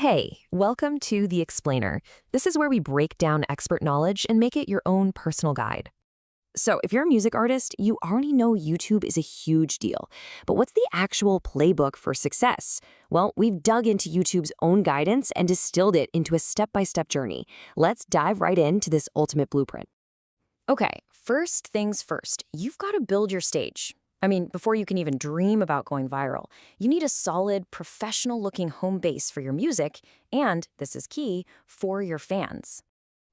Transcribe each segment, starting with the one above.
Hey, welcome to The Explainer. This is where we break down expert knowledge and make it your own personal guide. So, if you're a music artist, you already know YouTube is a huge deal. But what's the actual playbook for success? Well, we've dug into YouTube's own guidance and distilled it into a step-by-step journey. Let's dive right into this ultimate blueprint. Okay, first things first, you've got to build your stage. Before you can even dream about going viral, you need a solid, professional-looking home base for your music and, this is key, for your fans.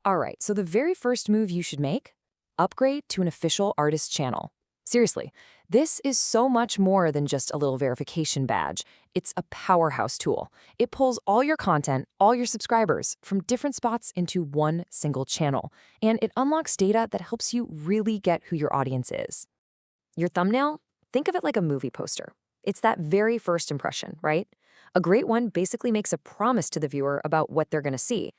All right, so the very first move you should make? Upgrade to an official artist channel. Seriously, this is so much more than just a little verification badge. It's a powerhouse tool. It pulls all your content, all your subscribers, from different spots into one single channel. And it unlocks data that helps you really get who your audience is. Your thumbnail? Think of it like a movie poster. It's that very first impression, right? A great one basically makes a promise to the viewer about what they're going to see.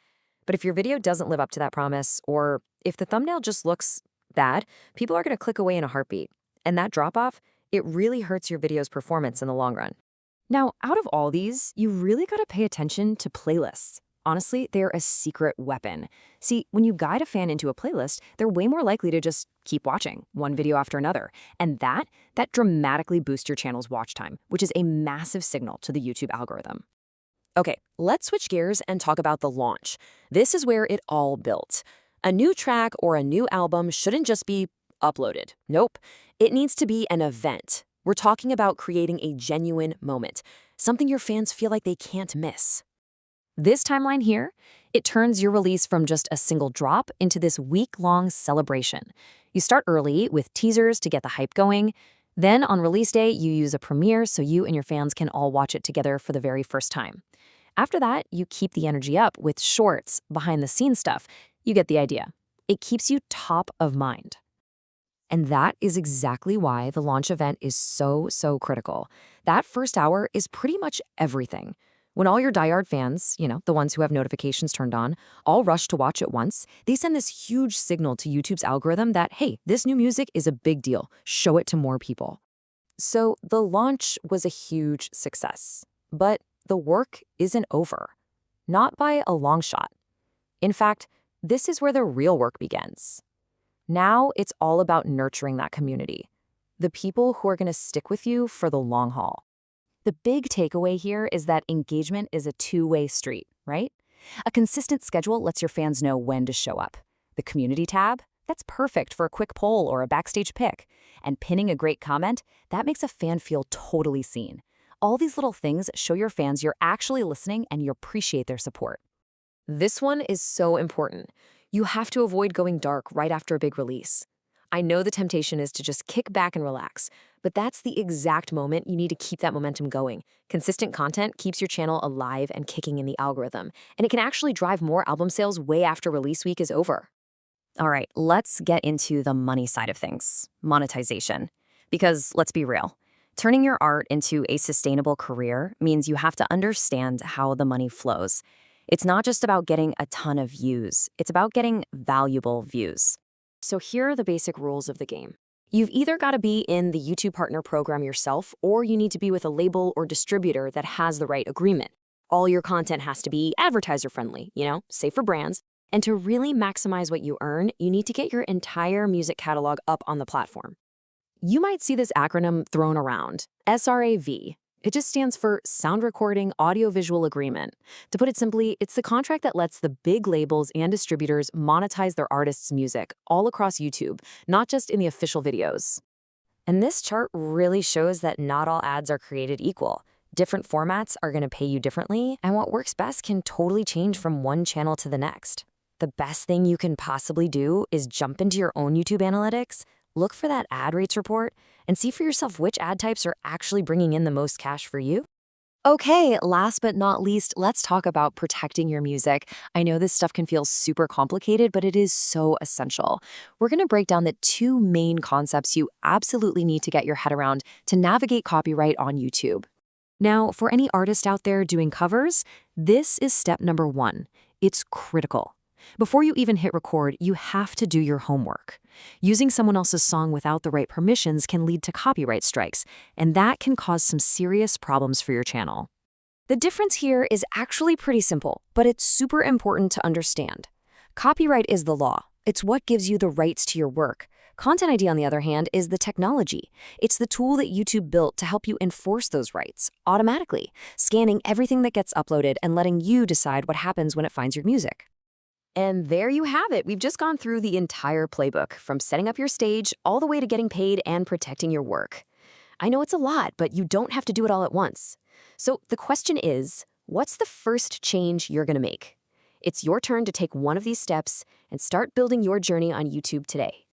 But if your video doesn't live up to that promise, or if the thumbnail just looks bad, people are going to click away in a heartbeat. And that drop-off, it really hurts your video's performance in the long run. Now, out of all these, you really got to pay attention to playlists. Honestly, they're a secret weapon. See, when you guide a fan into a playlist, they're way more likely to just keep watching, one video after another. And that dramatically boosts your channel's watch time, which is a massive signal to the YouTube algorithm. Okay, let's switch gears and talk about the launch. This is where it all built. A new track or a new album shouldn't just be uploaded. Nope. It needs to be an event. We're talking about creating a genuine moment, something your fans feel like they can't miss. This timeline here, it turns your release from just a single drop into this week-long celebration. You start early with teasers to get the hype going. Then on release day, you use a premiere so you and your fans can all watch it together for the very first time. After that, you keep the energy up with shorts, behind-the-scenes stuff. You get the idea. It keeps you top of mind. And that is exactly why the launch event is so critical. That first hour is pretty much everything. When all your diehard fans, the ones who have notifications turned on, all rush to watch at once, they send this huge signal to YouTube's algorithm that, hey, this new music is a big deal. Show it to more people. So the launch was a huge success. But the work isn't over. Not by a long shot. In fact, this is where the real work begins. Now it's all about nurturing that community, the people who are going to stick with you for the long haul. The big takeaway here is that engagement is a two-way street, right? A consistent schedule lets your fans know when to show up. The community tab? That's perfect for a quick poll or a backstage pic. And pinning a great comment? That makes a fan feel totally seen. All these little things show your fans you're actually listening and you appreciate their support. This one is so important. You have to avoid going dark right after a big release. I know the temptation is to just kick back and relax, but that's the exact moment you need to keep that momentum going. Consistent content keeps your channel alive and kicking in the algorithm, and it can actually drive more album sales way after release week is over. All right, let's get into the money side of things, monetization. Because let's be real, turning your art into a sustainable career means you have to understand how the money flows. It's not just about getting a ton of views, it's about getting valuable views. So here are the basic rules of the game. You've either got to be in the YouTube Partner Program yourself, or you need to be with a label or distributor that has the right agreement. All your content has to be advertiser-friendly, safe for brands. And to really maximize what you earn, you need to get your entire music catalog up on the platform. You might see this acronym thrown around, SRAV. It just stands for Sound Recording Audiovisual Agreement. To put it simply, it's the contract that lets the big labels and distributors monetize their artists' music all across YouTube, not just in the official videos. And this chart really shows that not all ads are created equal. Different formats are going to pay you differently, and what works best can totally change from one channel to the next. The best thing you can possibly do is jump into your own YouTube analytics, look for that ad rates report, and see for yourself which ad types are actually bringing in the most cash for you. Okay, last but not least, let's talk about protecting your music. I know this stuff can feel super complicated, but it is so essential. We're going to break down the two main concepts you absolutely need to get your head around to navigate copyright on YouTube. Now, for any artist out there doing covers, this is step number one. It's critical. Before you even hit record, you have to do your homework. Using someone else's song without the right permissions can lead to copyright strikes, and that can cause some serious problems for your channel. The difference here is actually pretty simple, but it's super important to understand. Copyright is the law. It's what gives you the rights to your work. Content ID, on the other hand, is the technology. It's the tool that YouTube built to help you enforce those rights automatically, scanning everything that gets uploaded and letting you decide what happens when it finds your music. And there you have it. We've just gone through the entire playbook, from setting up your stage all the way to getting paid and protecting your work. I know it's a lot, but you don't have to do it all at once. So the question is, what's the first change you're going to make? It's your turn to take one of these steps and start building your journey on YouTube today.